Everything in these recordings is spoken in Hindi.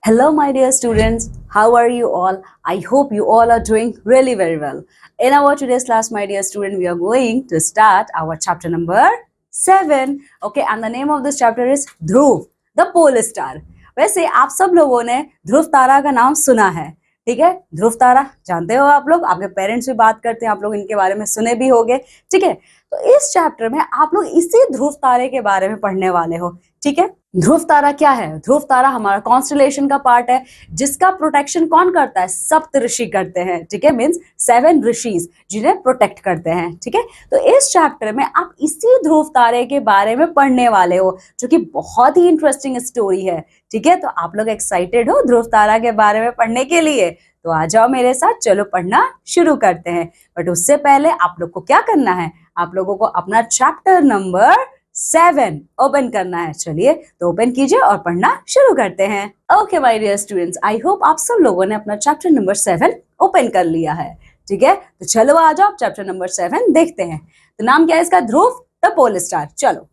Hello, my dear students. How are you all? I hope you all are doing really very well. In our today's class, my dear student, we are going to start our chapter number 7. Okay, and the name of this chapter is Dhruv, the pole star. वैसे आप सब लोगों ने ध्रुव तारा का नाम सुना है, ठीक है। ध्रुव तारा जानते हो आप लोग, आपके पेरेंट्स भी बात करते हैं, आप लोग इनके बारे में सुने भी होंगे, ठीक है। तो इस चैप्टर में आप लोग इसी ध्रुव तारे के बारे में पढ़ने वाले हो, ठीक है। ध्रुव तारा क्या है? ध्रुव तारा हमारा कॉन्स्टलेशन का पार्ट है, जिसका प्रोटेक्शन कौन करता है? सप्त ऋषि करते हैं, ठीक है। मींस 7 ऋषिज जिन्हें प्रोटेक्ट करते हैं, ठीक है। तो इस चैप्टर में आप इसी ध्रुव तारे के बारे में पढ़ने वाले हो, जो कि बहुत ही इंटरेस्टिंग स्टोरी है, ठीक है। तो आप लोग एक्साइटेड हो ध्रुव तारा के बारे में पढ़ने के लिए? तो आ जाओ मेरे साथ, चलो पढ़ना शुरू करते हैं। बट उससे पहले आप लोग को क्या करना है? आप लोगों को अपना चैप्टर नंबर 7 ओपन करना है। चलिए तो ओपन कीजिए और पढ़ना शुरू करते हैं। Okay my dear students, I hope आप सब लोगों ने अपना चैप्टर नंबर 7 ओपन कर लिया है, ठीक है। तो चलो आ जाओ, चैप्टर नंबर 7 देखते हैं। तो नाम क्या है इसका? ध्रुव द पोल स्टार। चलो,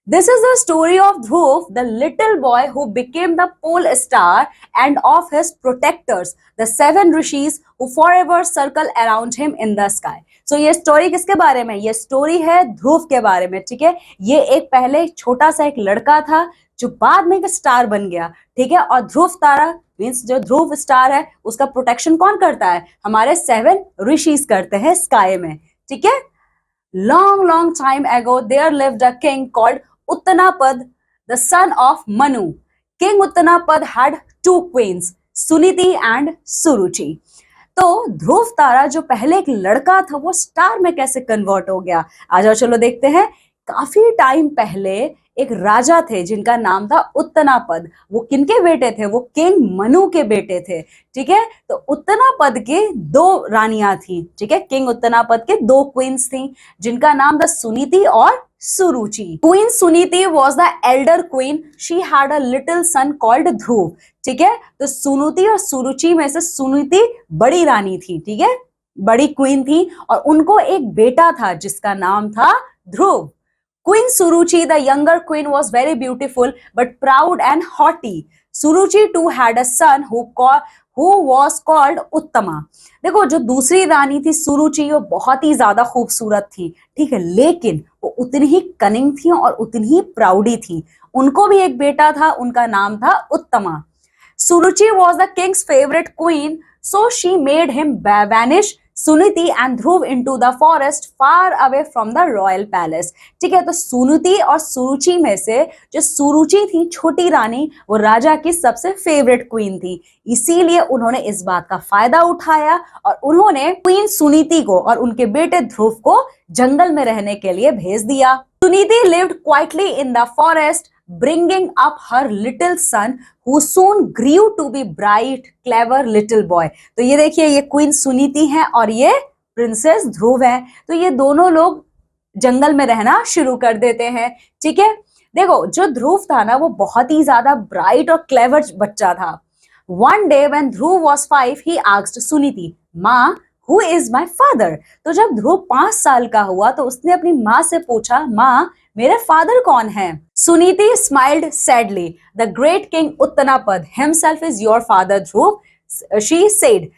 this is the story of Dhruv, the little boy who became the pole star, and of his protectors, the 7 rishis who forever circle around him in the sky. So ये स्टोरी किसके बारे में? ये स्टोरी है ध्रुव के बारे में, ठीक है। ये एक पहले छोटा सा एक लड़का था जो बाद में एक स्टार बन गया, ठीक है। और ध्रुव तारा मीन्स जो ध्रुव स्टार है उसका प्रोटेक्शन कौन करता है? हमारे 7 ऋषिस करते हैं स्काई में, ठीक है। Long time ago, there lived a king called Uttanapad, the son of Manu. King Uttanapad had 2 queens, Suniti and Suruchi. तो ध्रुव तारा जो पहले एक लड़का था वो स्टार में कैसे कन्वर्ट हो गया? आ जाओ चलो देखते हैं। काफी टाइम पहले एक राजा थे जिनका नाम था उत्तनापद। वो किनके बेटे थे? वो किंग मनु के बेटे थे, ठीक है। तो उत्तनापद के 2 रानियां थी, ठीक है। किंग उत्तनापद के 2 क्वींस थी जिनका नाम था सुनीति और Suruchi. Queen Suniti was the elder queen, she had a little son called Dhruv, ठीक है। तो सुनीति और सुरुचि में से सुनीति बड़ी रानी थी, ठीक है, बड़ी क्वीन थी, और उनको एक बेटा था जिसका नाम था ध्रुव। Queen Suruchi, the younger queen, was very beautiful but proud and haughty. Suruchi too had a son who was called Uttama. देखो, जो दूसरी रानी थी सुरुचि, वो बहुत ही ज्यादा खूबसूरत थी, ठीक है, लेकिन वो उतनी ही कनिंग थी और उतनी ही प्राउडी थी। उनको भी एक बेटा था, उनका नाम था उत्तमा। Suruchi was the king's favorite queen, so she made him banish Suniti and Dhruv into the forest far away from the royal palace. ठीक है। तो सुनीति और सुरुचि में से जो सुरुचि थी छोटी रानी, वो राजा की सबसे फेवरेट क्वीन थी, इसीलिए उन्होंने इस बात का फायदा उठाया और उन्होंने क्वीन सुनीति को और उनके बेटे ध्रुव को जंगल में रहने के लिए भेज दिया। Suniti lived quietly in the forest, bringing up her little son who soon grew to be bright, clever little boy. तो ये देखिए, ये क्वीन सुनीति है और ये प्रिंसेस ध्रुव है। तो ये दोनों लोग जंगल में रहना शुरू कर देते हैं, ठीक है। देखो, जो ध्रुव था ना, वो बहुत ही ज्यादा ब्राइट और क्लेवर बच्चा था। One day when Dhruv was 5, he asked Suniti, माँ, Who is my father? तो जब ध्रुव 5 साल का हुआ तो उसने अपनी माँ से पूछा, माँ, मेरे फादर कौन है? Suniti smiled sadly. The great king Uttanapad himself is your father, Dhruv. She said,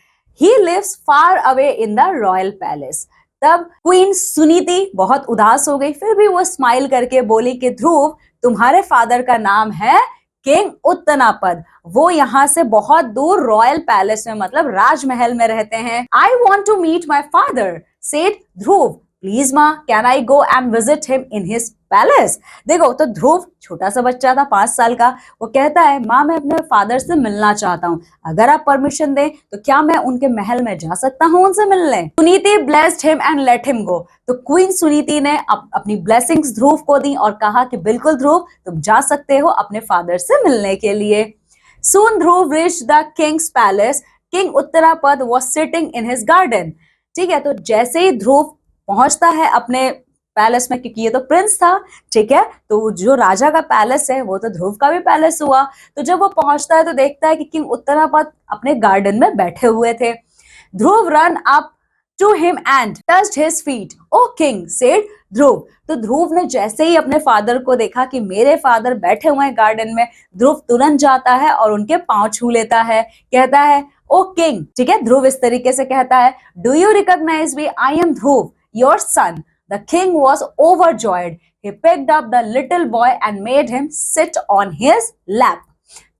he lives far away in the royal palace. तब क्वीन सुनीति बहुत उदास हो गई, फिर भी वो स्माइल करके बोली कि ध्रुव, तुम्हारे फादर का नाम है किंग उत्तनापद, वो यहाँ से बहुत दूर रॉयल पैलेस में, मतलब राजमहल में रहते हैं। I want to meet my father, said Dhruv, please माँ, can I go and visit him in his palace? देखो, तो ध्रुव छोटा सा बच्चा था, 5 साल का, वो कहता है, माँ, मैं अपने फादर से मिलना चाहता हूँ, अगर आप परमिशन दें तो क्या मैं उनके महल में जा सकता हूँ उनसे मिलने? Suniti blessed him and let him go. तो क्वीन सुनीति ने अपनी ब्लेसिंग्स ध्रुव को दी और कहा कि बिल्कुल ध्रुव, तुम जा सकते हो अपने फादर से मिलने के लिए। Soon Dhruv reached the king's palace. King Uttarapad was sitting in his garden. ठीक है। तो जैसे ही ध्रुव पहुंचता है अपने पैलेस में, क्योंकि ये तो प्रिंस था, ठीक है, तो जो राजा का पैलेस है वो तो ध्रुव का भी पैलेस हुआ। तो जब वो पहुंचता है तो देखता है कि किंग उत्तरापद अपने गार्डन में बैठे हुए थे। Dhruv run up to him and touched his feet. O king, said Dhruv. तो ध्रुव ने जैसे ही अपने फादर को देखा कि मेरे फादर बैठे हुए हैं गार्डन में, ध्रुव तुरंत जाता है और उनके पांव छू लेता है, कहता है ओ किंग. ठीक है, ध्रुव इस तरीके से कहता है, do you recognise me? I am Dhruv, your son. The king was overjoyed. He picked up the little boy and made him sit on his lap.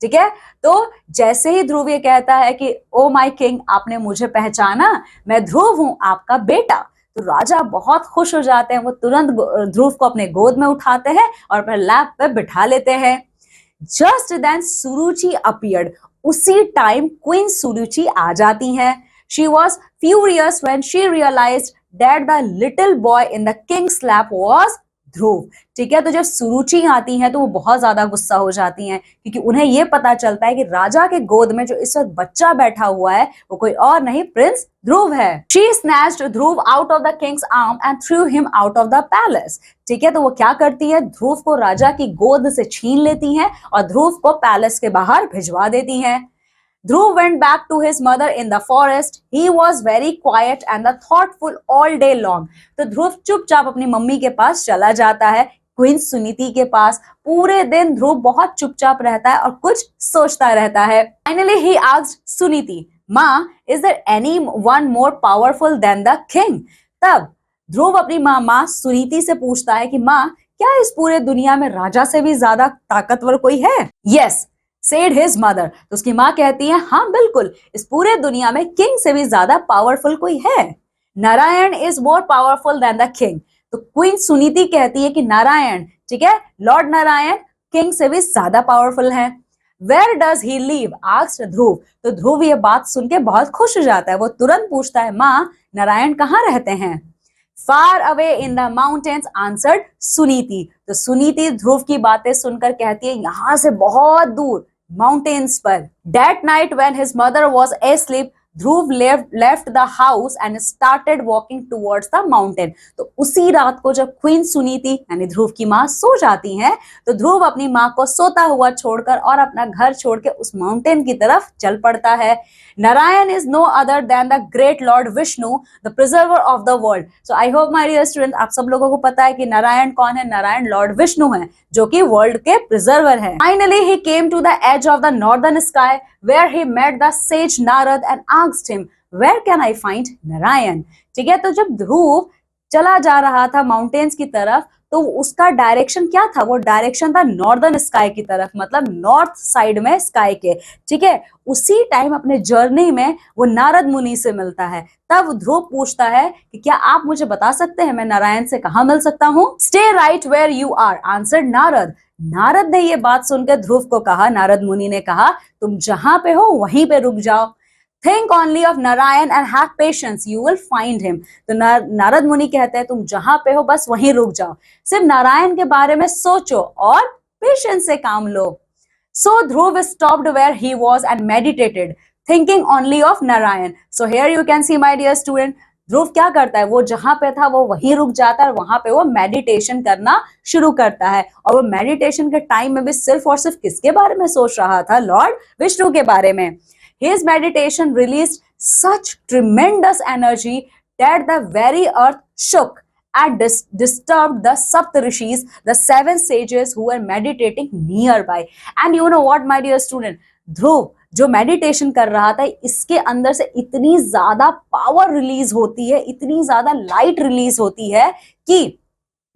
ठीक है, तो जैसे ही ध्रुव ये कहता है कि ओ माय किंग, आपने मुझे पहचाना, मैं ध्रुव हूं, आपका बेटा, तो राजा बहुत खुश हो जाते हैं. वो तुरंत ध्रुव को अपने गोद में उठाते हैं और अपने लैप पे बिठा लेते हैं. Just then Suruchi appeared. उसी टाइम क्वीन सुरुचि आ जाती हैं. She was furious when she realised that the little boy in the king's lap was Dhruv. ठीक है, तो जब सुरुचि आती हैं तो वो बहुत ज्यादा गुस्सा हो जाती हैं, क्योंकि उन्हें ये पता चलता है कि राजा के गोद में जो इस वक्त बच्चा बैठा हुआ है वो कोई और नहीं, प्रिंस ध्रुव है. She snatched Dhruv out of the Kings arm and through him out of the palace. ठीक है, तो वो क्या करती है, ध्रुव को राजा की गोद से छीन लेती हैं और ध्रुव को पैलेस के बाहर भिजवा देती हैं. Dhruv went back to his mother in the forest. He was very quiet and thoughtful all day long. तो ध्रुव चुपचाप अपनी मम्मी के पास चला जाता है, क्वीन सुनीति के पास. पूरे दिन ध्रुव बहुत चुपचाप रहता है और कुछ सोचता रहता है. Finally he asked सुनीति, माँ, is there anyone more powerful than the king? तब ध्रुव अपनी माँ सुनीति से पूछता है कि माँ, क्या इस पूरे दुनिया में राजा से भी ज्यादा ताकतवर कोई है? Yes, said his mother. तो उसकी माँ कहती है, हाँ बिल्कुल, इस पूरे दुनिया में किंग से भी ज्यादा पावरफुल कोई है. Narayan is more powerful than the king. तो क्वीन सुनीति कहती है कि नारायण, ठीक है, लॉर्ड नारायण किंग से भी ज्यादा पावरफुल है. Where does he live? asked ध्रुव. तो ध्रुव ये बात सुन के बहुत खुश हो जाता है. वो तुरंत पूछता है, माँ, नारायण कहाँ रहते हैं? Far away in the mountains, answered Suniti. तो सुनीति ध्रुव की बातें सुनकर कहती है, यहां से बहुत दूर, माउंटेन्स पर. That night when his mother was asleep, Dhruv left the house and started walking towards the mountain. तो उसी रात को जब क्वीन सुनीति यानी ध्रुव की माँ सो जाती हैं, तो ध्रुव अपनी माँ को सोता हुआ छोड़कर और अपना घर छोड़ के उस माउंटेन की तरफ चल पड़ता है. Narayan is no other than the great Lord Vishnu, the preserver of the world. So I hope my dear students, आप सब लोगों को पता है कि नारायण कौन है. नारायण लॉर्ड विष्णु है, जो कि वर्ल्ड के प्रिजर्वर है. Finally he came to the edge of the northern sky where he met the sage Narad and asked him, where can I find Narayan? ठीक है, तो जब ध्रुव चला जा रहा था माउंटेन्स की तरफ, तो उसका डायरेक्शन क्या था? वो डायरेक्शन था नॉर्दर्न स्काई की तरफ, मतलब नॉर्थ साइड में स्काई के. ठीक है, उसी टाइम अपने जर्नी में वो नारद मुनि से मिलता है. तब ध्रुव पूछता है कि क्या आप मुझे बता सकते हैं मैं नारायण से कहाँ मिल सकता हूँ? Stay right where you are, answered Narad. Narad ने ये बात सुनकर ध्रुव को कहा, नारद मुनि ने कहा, तुम जहां पे हो वहीं पे रुक जाओ. Think only of Narayan and have patience, you will find him. तो नारद मुनि कहते हैं, तुम जहां पे हो बस वहीं रुक जाओ, सिर्फ नारायण के बारे में सोचो और पेशेंस से काम लो. So Dhruv stopped where he was and meditated, thinking only of Narayan. So here you can see, my dear student, ध्रुव क्या करता है, वो जहां पे था वो वहीं रुक जाता है और वहां पे वो मेडिटेशन करना शुरू करता है. और वो मेडिटेशन के टाइम में भी सिर्फ और सिर्फ किसके बारे में सोच रहा था? लॉर्ड विष्णु के बारे में. His meditation released such tremendous energy that the very earth shook and disturbed the Saptarishis, the 7 sages who were meditating nearby. And you know what, my dear student, ध्रुव जो मेडिटेशन कर रहा था, इसके अंदर से इतनी ज्यादा पावर रिलीज होती है, इतनी ज्यादा लाइट रिलीज होती है कि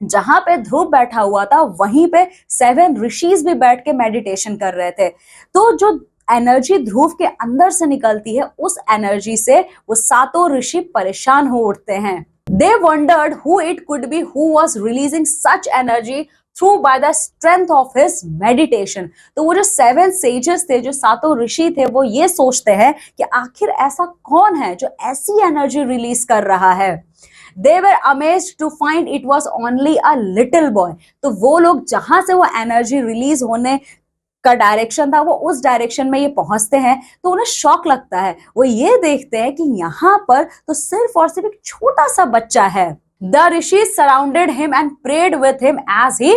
जहां पे ध्रुव बैठा हुआ था वहीं पे 7 ऋषिज भी बैठ के मेडिटेशन कर रहे थे. तो जो एनर्जी ध्रुव के अंदर से निकलती है, उस एनर्जी से वो 7 ऋषि परेशान हो उठते हैं. They wondered who it could be who was releasing such energy through by the strength of his meditation. तो वो जो 7 sages थे, जो 7 ऋषि थे, वो ये सोचते हैं कि आखिर ऐसा कौन है जो ऐसी एनर्जी रिलीज कर रहा है. They were amazed to find it was only a little boy. तो वो लोग जहां से वो एनर्जी रिलीज होने का डायरेक्शन था, वो उस डायरेक्शन में ये पहुंचते हैं, तो उन्हें शॉक लगता है. वो ये देखते हैं कि यहाँ पर तो सिर्फ और सिर्फ एक छोटा सा बच्चा है. The rishis surrounded him and prayed with him as he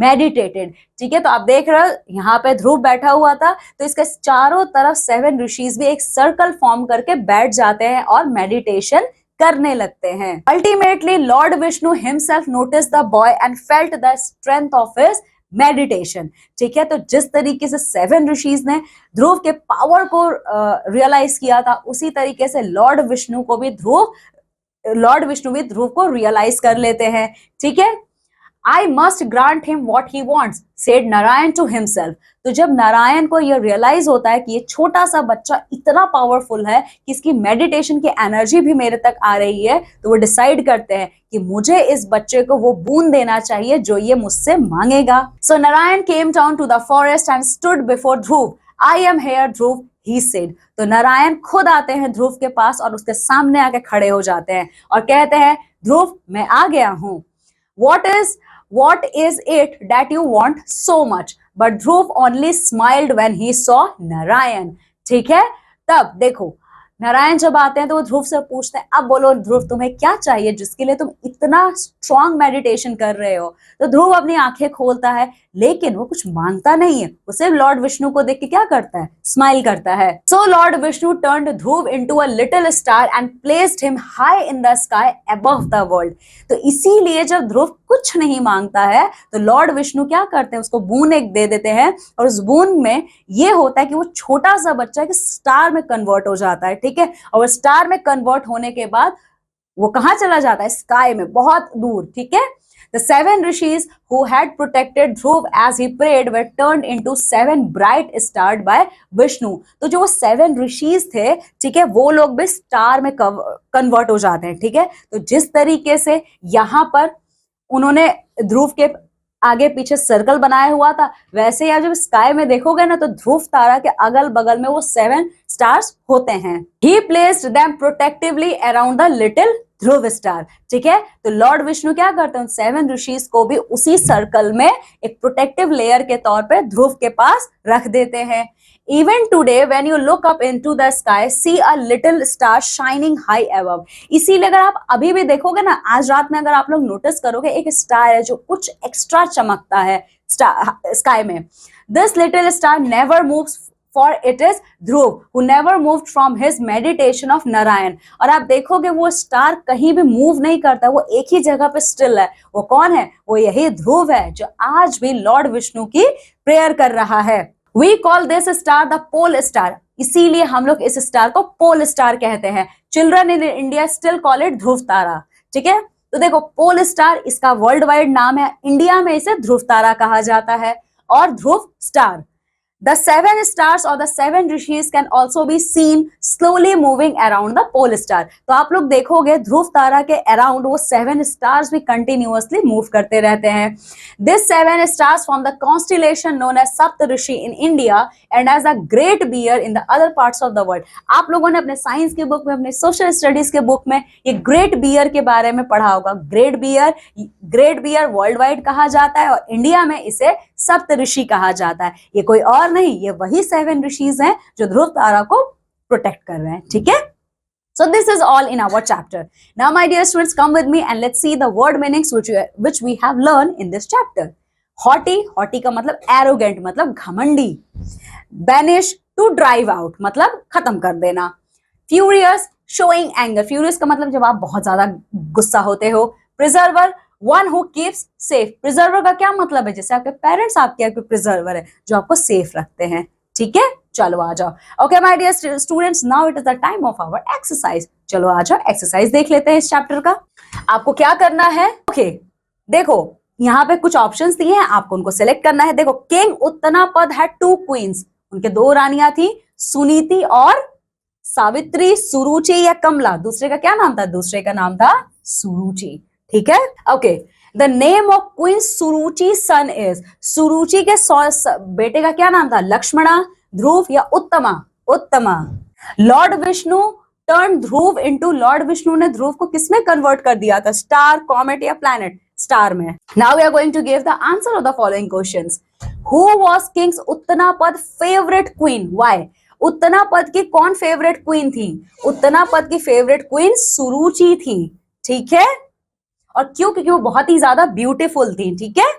meditated. ठीक है, तो आप देख रहे हो यहाँ पे ध्रुव बैठा हुआ था, तो इसके चारों तरफ 7 ऋषिज भी एक सर्कल फॉर्म करके बैठ जाते हैं और मेडिटेशन करने लगते हैं। Ultimately Lord Vishnu himself notice the boy and felt the strength of his meditation. ठीक है, तो जिस तरीके से 7 ऋषिज ने ध्रुव के पावर को रियलाइज किया था, उसी तरीके से लॉर्ड विष्णु भी ध्रुव को रियलाइज कर लेते हैं। ठीक है, I must grant him what he wants, said Narayan to himself। तो जब नारायण को यह रियलाइज होता है कि ये छोटा सा बच्चा इतना पावरफुल है कि इसकी मेडिटेशन की एनर्जी भी मेरे तक आ रही है, तो वो डिसाइड करते हैं कि मुझे इस बच्चे को वो बूंद देना चाहिए जो ये मुझसे मांगेगा। So Narayan came down to the forest and stood before Dhruv. I am here Dhruv, he said। तो नारायण खुद आते हैं ध्रुव के पास और उसके सामने आके खड़े हो जाते हैं और कहते हैं, ध्रुव मैं आ गया हूं। What is it that you want so much? But Dhruv only smiled when he saw Narayan। ठीक है, तब देखो नारायण जब आते हैं तो वो ध्रुव से पूछते हैं, अब बोलो ध्रुव तुम्हें क्या चाहिए जिसके लिए तुम इतना स्ट्रॉन्ग मेडिटेशन कर रहे हो। तो ध्रुव अपनी आंखें खोलता है, लेकिन वो कुछ मांगता नहीं है, वो सिर्फ लॉर्ड विष्णु को देख के क्या करता है, स्माइल करता है। So lord Vishnu turned Dhruv into a little star and placed him high in the sky above the world. तो इसीलिए जब ध्रुव कुछ नहीं मांगता है तो लॉर्ड विष्णु क्या करते हैं, उसको बूंद एक दे देते हैं और उस बूंद में ये होता है कि वो छोटा सा बच्चा एक स्टार में कन्वर्ट हो जाता है। ठीक है, और स्टार में कन्वर्ट होने के बाद वो कहां चला जाता है, स्काई में, बहुत दूर। ठीक है, The 7 rishis who had protected Dhruv as he prayed were turned into 7 bright stars by Vishnu। तो जो 7 ऋषिज थे, ठीक है, वो लोग भी स्टार में कन्वर्ट हो जाते हैं। ठीक है, तो जिस तरीके से यहाँ पर उन्होंने ध्रुव के आगे पीछे सर्कल बनाया हुआ था, वैसे ही जब स्काई में देखोगे ना तो ध्रुव तारा के अगल बगल में वो 7 स्टार्स होते हैं। He placed them protectively around the little Dhruv star. ठीक है, तो लॉर्ड विष्णु क्या करते हैं, 7 ऋषिज को भी उसी सर्कल में एक प्रोटेक्टिव लेयर के तौर पे ध्रुव के पास रख देते हैं। Even today when you look up into the sky, see a little star shining high above। इसीलिए अगर आप अभी भी देखोगे ना, आज रात में अगर आप लोग नोटिस करोगे, एक स्टार है जो कुछ एक्स्ट्रा चमकता है स्काई में। This little star never moves, for it is Dhruv who never moved from his meditation of Narayan। और आप देखोगे वो स्टार कहीं भी मूव नहीं करता, वो एक ही जगह पे स्टिल है। वो कौन है, वो यही ध्रुव है जो आज भी लॉर्ड विष्णु की प्रेयर कर रहा है। We call this star the pole star। इसीलिए हम लोग इस स्टार को पोल स्टार कहते हैं। Children in India still call it Dhruv Tara. ठीक है, तो देखो पोल स्टार इसका वर्ल्ड वाइड नाम है, इंडिया में इसे ध्रुव तारा कहा जाता है और ध्रुव star. The 7 stars or the 7 rishis can also be seen slowly moving around the pole star। तो आप लोग देखोगे ध्रुव तारा के अराउंड वो 7 stars भी continuously move करते रहते हैं। This 7 stars form the constellation known as Saptarishi in India and as a great bear in the other parts of the world। आप लोगों ने अपने साइंस के बुक में, अपने सोशल स्टडीज के बुक में ये ग्रेट बियर के बारे में पढ़ा होगा। ग्रेट बियर वर्ल्ड वाइड कहा जाता है और इंडिया में इसे सप्तऋषि कहा जाता है। ये कोई और नहीं, ये वही 7 ऋषिज हैं जो ध्रुव तारा को प्रोटेक्ट कर रहे हैं। ठीक है, so this is all in our chapter। Now my dear students, come with me and let's see the word meanings which we have learned in this chapter। haughty का मतलब arrogant, मतलब घमंडी। banish to drive out, मतलब खत्म कर देना। furious showing anger, furious का मतलब जब आप बहुत ज्यादा गुस्सा होते हो। preserver one who keeps safe, preserver का क्या मतलब है, जैसे आपके पेरेंट्स आपके प्रिजर्वर है जो आपको सेफ रखते हैं। ठीक है, चलो आ जाओ। Okay my dear students, now it is the time of our exercise. चलो आ जाओ, एक्सरसाइज देख लेते हैं इस चैप्टर का। आपको क्या करना है, ओके देखो यहाँ पे कुछ ऑप्शंस दिए हैं, आपको उनको सिलेक्ट करना है। देखो, किंग उत्तनापद हैड 2 क्वींस, उनके 2 रानियां थी, सुनीति और सावित्री। सुरुचि या कमला, दूसरे का क्या नाम था, दूसरे का नाम था सुरुचि। ठीक है, okay the name of queen Suruchi son is, Suruchi के बेटे का क्या नाम था, लक्ष्मणा, ध्रुव या Uttama, Uttama. Lord Vishnu turn Dhruv into, lord Vishnu ने ध्रुव को किसमें कन्वर्ट कर दिया था, स्टार, कॉमेट या प्लैनेट, स्टार में। Now we are going to give the answer of the following questions. Who was king's Uttanapada favourite queen, why, Uttanapada की कौन फेवरेट क्वीन थी, उत्तनापद की फेवरेट क्वीन सुरुचि थी। ठीक है, और क्यों, क्योंकि वो बहुत ही ज्यादा ब्यूटीफुल थी। ठीक है,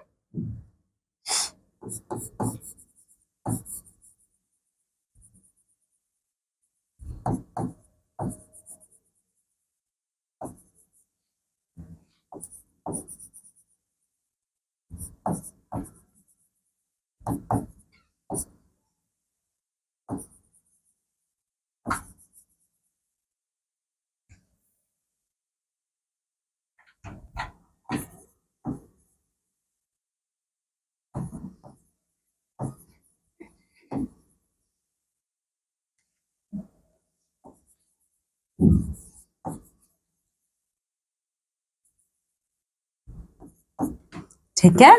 ठीक है,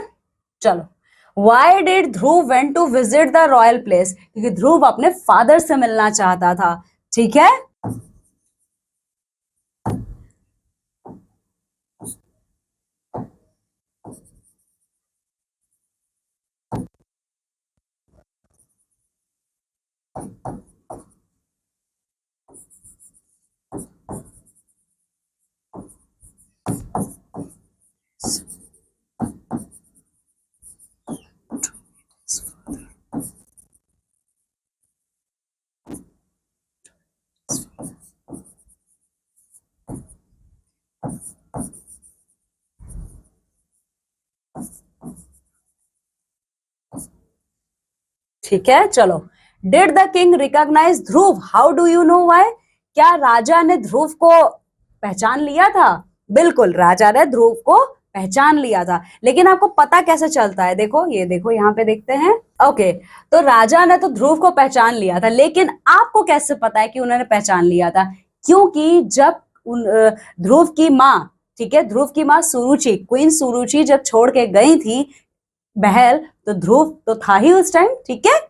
चलो। Why did Dhruv went to visit the royal place? क्योंकि ध्रुव अपने फादर से मिलना चाहता था। ठीक है, ठीक है, चलो। Did the king recognise Dhruv? How do you know why? क्या राजा ने ध्रुव को पहचान लिया था? बिल्कुल, राजा ने ध्रुव को पहचान लिया था, लेकिन आपको पता कैसे चलता है? देखो, ये देखो, यहाँ पे देखते हैं। ओके, तो राजा ने तो ध्रुव को पहचान लिया था, लेकिन आपको कैसे पता है कि उन्होंने पहचान लिया था? क्योंकि जब ध्रुव की माँ, ठीक है, ध्रुव की माँ सुरुचि, क्वीन सुरुचि जब छोड़ के गई थी महल, तो ध्रुव तो था ही उस टाइम। ठीक है,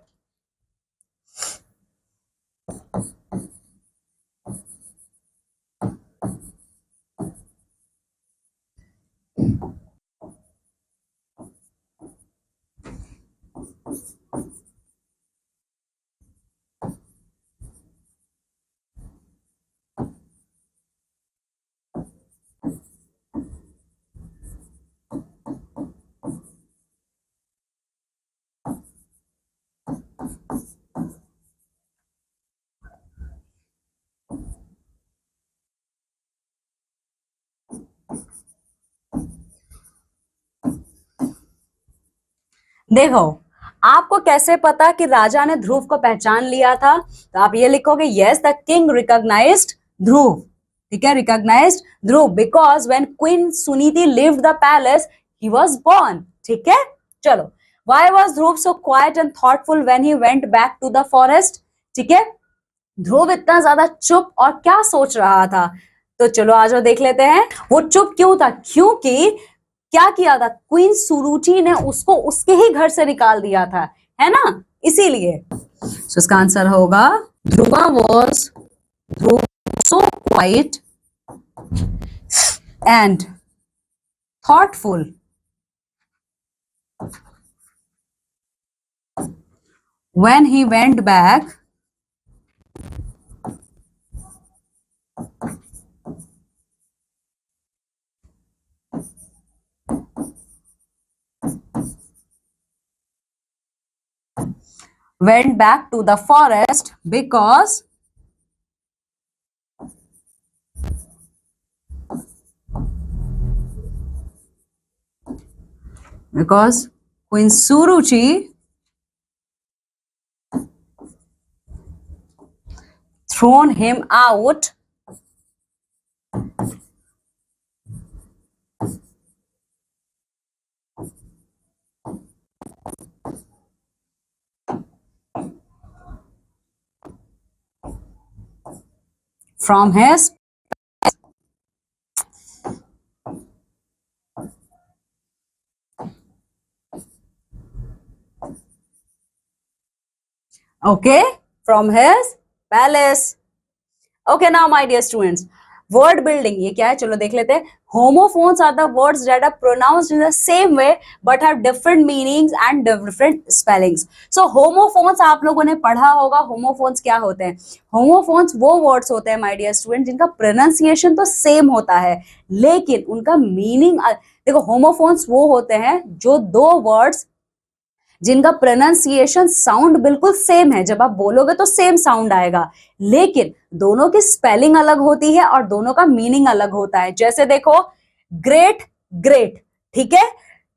देखो, आपको कैसे पता कि राजा ने ध्रुव को पहचान लिया था? तो आप ये लिखोगे, yes the king recognised Dhruv. ठीक है, recognised Dhruv because when queen Suniti lived the palace he was born. ठीक है, चलो। Why was Dhruv so quiet and thoughtful when he went back to the forest? ठीक है, ध्रुव इतना ज्यादा चुप और क्या सोच रहा था? तो चलो आ जाओ देख लेते हैं। वो चुप क्यों था? क्योंकि क्या किया था? क्वीन सुरुचि ने उसको उसके ही घर से निकाल दिया था, है ना, इसीलिए। so, इसका आंसर होगा Dhruva was Dhruv so quiet and thoughtful when he went back to the forest because Queen Suruchi thrown him out from his okay from his palace. Okay, now my dear students, word building ये क्या है, चलो देख लेते हैं। Homophones are the words that are pronounced in the same way but have different meanings and different spellings. So homophones आप लोगों ने पढ़ा होगा। होमोफोन्स क्या होते हैं? होमोफोन्स वो वर्ड्स होते हैं माय डियर स्टूडेंट जिनका प्रोनाउंसिएशन तो सेम होता है, लेकिन उनका मीनिंग, देखो, होमोफोन्स वो होते हैं जो दो वर्ड्स जिनका प्रोनाउंसिएशन साउंड बिल्कुल सेम है, जब आप बोलोगे तो सेम साउंड आएगा, लेकिन दोनों की स्पेलिंग अलग होती है और दोनों का मीनिंग अलग होता है। जैसे देखो, ग्रेट ग्रेट, ठीक है,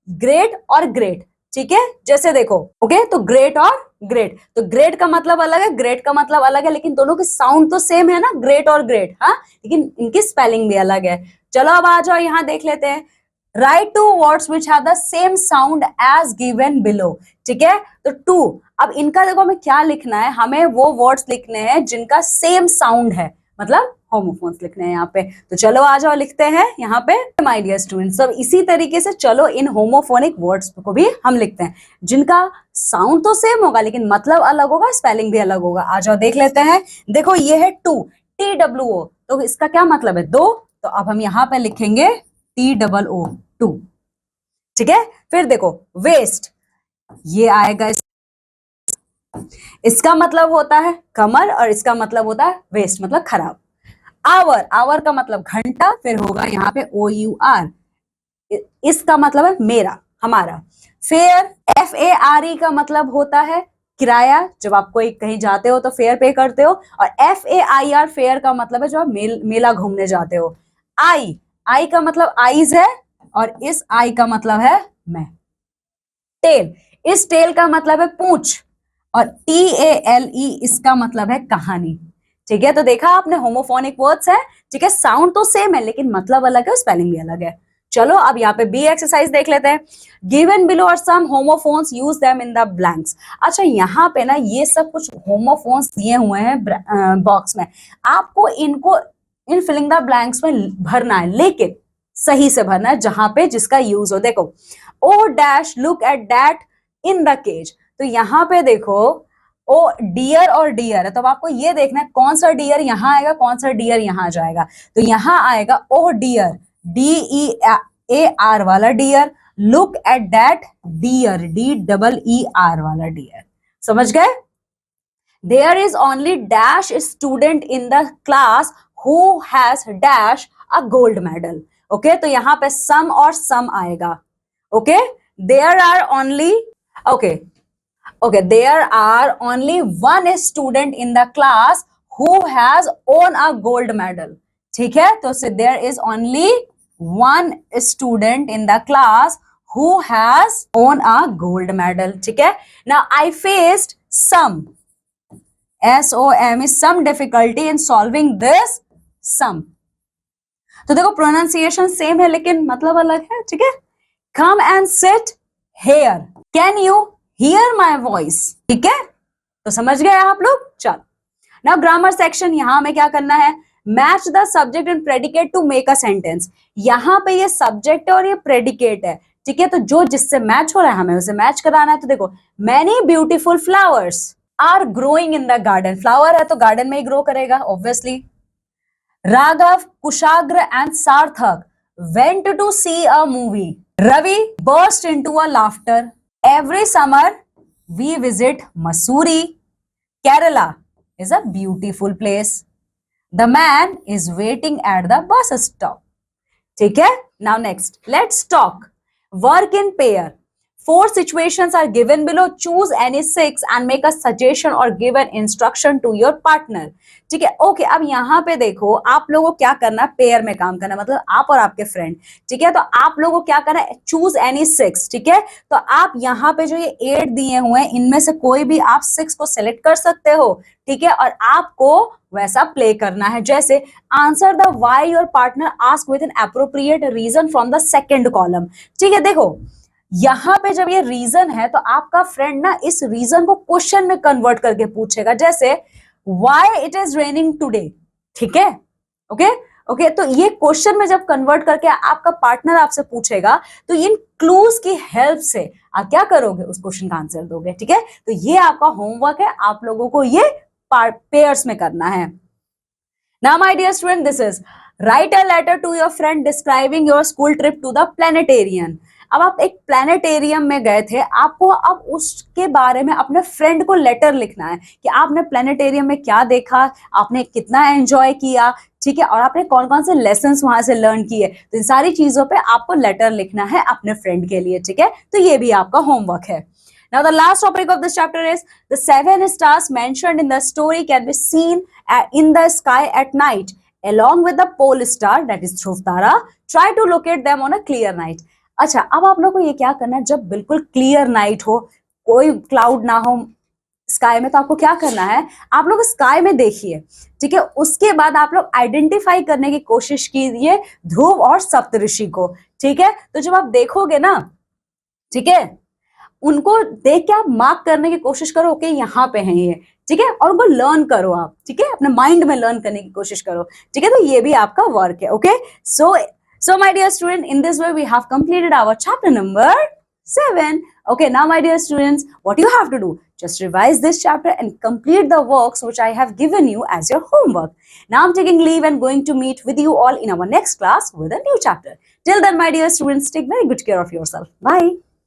ग्रेट और ग्रेट, ठीक है, जैसे देखो, ओके, तो ग्रेट और ग्रेट, तो ग्रेट का मतलब अलग है, ग्रेट का मतलब अलग है, लेकिन दोनों की साउंड तो सेम है ना, ग्रेट और ग्रेट, हाँ, लेकिन इनकी स्पेलिंग भी अलग है। चलो अब आ जाओ, यहां देख लेते हैं। Write two words which have the same sound as given below. ठीक है, तो टू, अब इनका देखो हमें क्या लिखना है, हमें वो वर्ड्स लिखने हैं जिनका सेम साउंड है, मतलब होमोफोन्स लिखने हैं यहाँ पे। तो चलो आ जाओ लिखते हैं यहाँ पे माय डियर स्टूडेंट्स। सब इसी तरीके से चलो इन होमोफोनिक वर्ड्स को भी हम लिखते हैं, जिनका साउंड तो सेम होगा लेकिन मतलब अलग होगा, स्पेलिंग भी अलग होगा। आ जाओ देख लेते हैं। देखो ये है टू, TWO, तो इसका क्या मतलब है? दो। तो अब हम यहाँ पे लिखेंगे TOO, टू। ठीक है। फिर देखो वेस्ट, ये आएगा, इसका मतलब होता है कमर और इसका मतलब होता है वेस्ट, मतलब खराब। आवर, आवर का मतलब घंटा, फिर होगा यहाँ पे OUR, इसका मतलब है मेरा, हमारा। फेयर, FARE का मतलब होता है किराया, जब आप कोई कहीं जाते हो तो फेयर पे करते हो। और FAIR, फेयर का मतलब है जब आप मेला घूमने जाते हो। आई का मतलब आईज है और इस आई का मतलब है मैं। टेल, इस टेल का मतलब है पूंछ और TALE इसका मतलब है कहानी। ठीक है। तो देखा आपने, होमोफोनिक वर्ड्स है। ठीक है, साउंड तो सेम है लेकिन मतलब अलग है, स्पेलिंग भी अलग है। चलो अब यहाँ पे बी एक्सरसाइज देख लेते हैं। Given below are some homophones, use them in the blanks. अच्छा यहाँ पे ना ये सब कुछ होमोफोन्स दिए हुए हैं बॉक्स में, आपको इनको इन फिलिंग द ब्लैंक्स में भरना है, लेकिन सही से भरना है, जहां पे जिसका यूज हो। देखो O dash look at that in the cage, तो यहाँ पे देखो ओ डियर और डियर है, तो आपको ये देखना है कौन सा डियर यहाँ आएगा, कौन सा डियर यहाँ जाएगा। तो यहाँ आएगा ओ डियर, DEAR वाला dear, look at that dear, DEER वाला डियर। समझ गए? There is only dash student in the class who has dash a gold medal. Okay, तो यहाँ पे some और some आएगा। Okay, there are only, okay, there are only one student in the class who has won a gold medal. ठीक है, तो there is only one student in the class who has won a gold medal. ठीक है, now I faced some, SOM is some difficulty in solving this sum. तो देखो प्रोनाउंसिएशन सेम है लेकिन मतलब अलग है। ठीक है, come and sit here, can you hear my voice? ठीक है, तो समझ गए आप लोग। चलो नाउ ग्रामर सेक्शन, यहां हमें क्या करना है? Match the subject and predicate to make a sentence. यहाँ पे ये सब्जेक्ट है और ये प्रेडिकेट है। ठीक है, तो जो जिससे मैच हो रहा है हमें उसे मैच कराना है। तो देखो many beautiful flowers are growing in the garden, flower है तो गार्डन में ही ग्रो करेगा obviously. Raghav, Kushagra and Sarthak went to see a movie. Ravi burst into a laughter. Every summer we visit Mussoorie. Kerala is a beautiful place. The man is waiting at the bus stop. ठीक है, now next let's talk. Work in pair. 4 situations are given below. Choose any 6 and make a suggestion or give an instruction to your partner. ठीक है, ओके। अब यहाँ पे देखो आप लोगों को क्या करना है, पेयर में काम करना, मतलब आप और आपके फ्रेंड। ठीक है, तो आप लोगों को क्या करना है, चूज एनी 6। ठीक है, तो आप यहाँ पे जो ये 8 दिए हुए हैं इनमें से कोई भी आप 6 को सिलेक्ट कर सकते हो। ठीक है, और आपको वैसा प्ले करना है, जैसे answer the why your partner ask with an appropriate reason from the second column. ठीक है, देखो यहाँ पे जब ये रीजन है तो आपका फ्रेंड ना इस रीजन को क्वेश्चन में कन्वर्ट करके पूछेगा, जैसे why it is raining today. ठीक है, ओके, तो ये क्वेश्चन में जब कन्वर्ट करके आपका पार्टनर आपसे पूछेगा तो इन क्लूज की हेल्प से आप क्या करोगे, उस क्वेश्चन का आंसर दोगे। ठीक है, तो ये आपका होमवर्क है, आप लोगों को ये पेयर्स में करना है। Now my dear student, this is write a letter to your friend describing your school trip to the planetarium. अब आप एक प्लानिटेरियम में गए थे, आपको अब उसके बारे में अपने फ्रेंड को लेटर लिखना है कि आपने प्लानिटेरियम में क्या देखा, आपने कितना एंजॉय किया। ठीक है, और आपने कौन कौन से लेसन्स वहां से लर्न किए, तो इन सारी चीजों पे आपको लेटर लिखना है अपने फ्रेंड के लिए। ठीक है, तो ये भी आपका होमवर्क है। Now the last topic of this chapter is the 7 stars mentioned in the story can be seen in the sky at night along with the pole star, that is Dhruv Tara. Try to locate them on a clear night. अच्छा, अब आप लोग को ये क्या करना है, जब बिल्कुल क्लियर नाइट हो, कोई क्लाउड ना हो स्काई में, तो आपको क्या करना है, आप लोग स्काई में देखिए। ठीक है, उसके बाद आप लोग आइडेंटिफाई करने की कोशिश कीजिए ध्रुव और सप्तऋषि को। ठीक है, तो जब आप देखोगे ना, ठीक है, उनको देख के आप मार्क करने की कोशिश करो, ओके यहाँ पे है ये, ठीक है, और उनको लर्न करो आप, ठीक है, अपने माइंड में लर्न करने की कोशिश करो, ठीक है, तो ये भी आपका वर्क है, okay. So my dear student, in this way we have completed our chapter number 7. Okay, now my dear students, what you have to do, just revise this chapter and complete the works which I have given you as your homework. Now I'm taking leave and going to meet with you all in our next class with a new chapter. Till then, my dear students, take very good care of yourself. Bye.